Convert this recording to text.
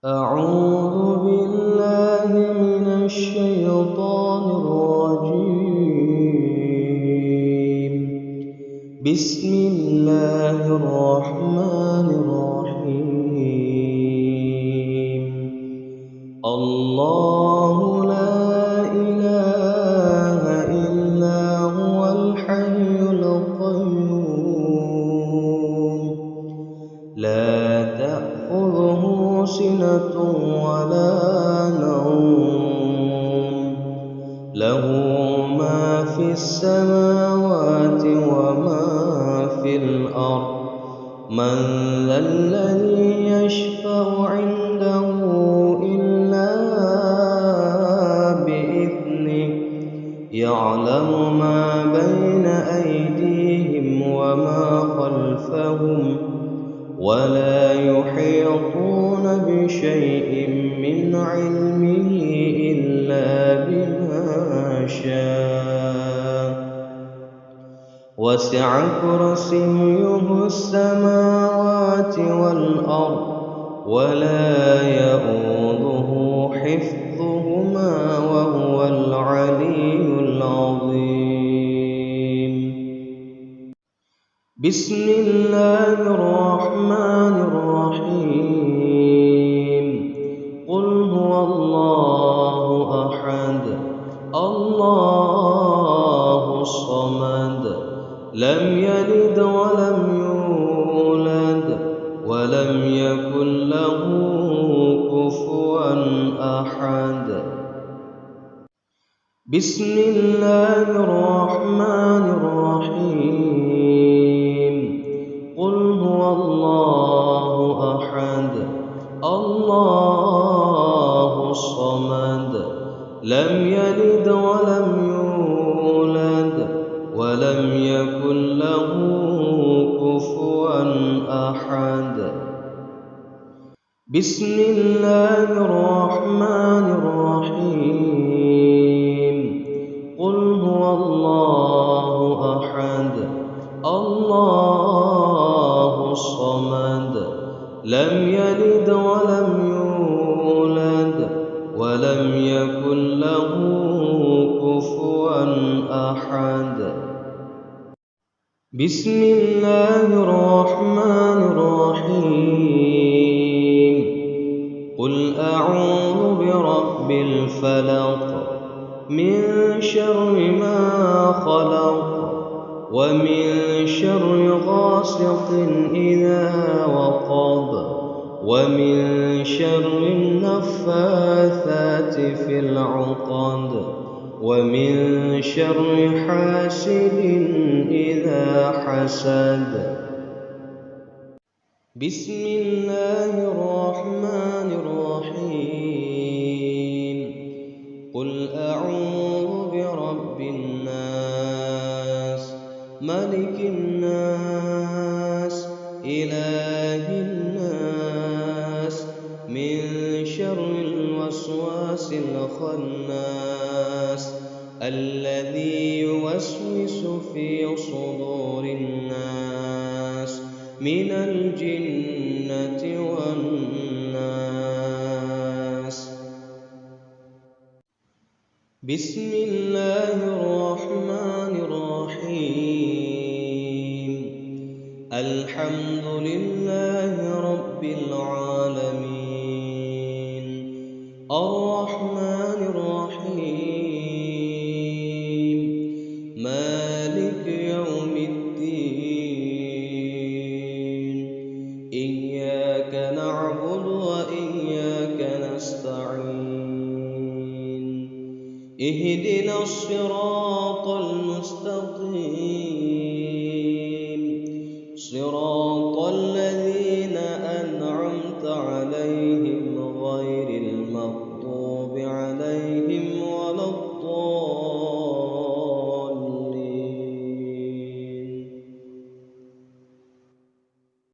أعوذ بالله من الشيطان الرجيم. بسم الله الرحمن الرحيم. الله لا إله إلا هو الحي القيوم لا تأخذه سنة ولا نوم له ما في السماوات وما في الأرض من ذا الذي يشفع عنده إلا بإذنه يعلم ما بين أيديهم وما خلفهم ولا يحيطون بشيء من علمه إلا بما شاء وسع كرسيه السماوات والأرض ولا يئوده حفظهما وهو العلي العظيم. بسم الله الرحمن الرحيم. قل هو الله أحد الله الصمد لم يلد ولم يولد ولم يكن له كفوا أحد. بسم الله الرحمن الرحيم. قل هو الله أحد الله الصمد لم يلد ولم يولد ولم يكن له كفوا أحد. بسم الله الرحمن الرحيم. قل هو الله أحد الله الصمد لم يلد ولم يولد ولم يكن له كفوا أحد. بسم الله الرحمن الرحيم. قل أعوذ برب الفلق من شر ما خلق ومن شر غاسق إذا وقب ومن شر النفاثات في العقد ومن شر حاسد إذا حسد. بسم الله الرحمن الرحيم. قل أعوذ برب الناس ملك الناس إله الناس من شر الوسواس الخناس الذي يوسوس في صدور الناس من الجنة والناس. بسم الله الرحمن الرحيم. الحمد لله رب العالمين الرحمن الرحيم مالك يوم الدين إياك نعبد وإياك نستعين اهدنا الصراط المستقيم صراط الذين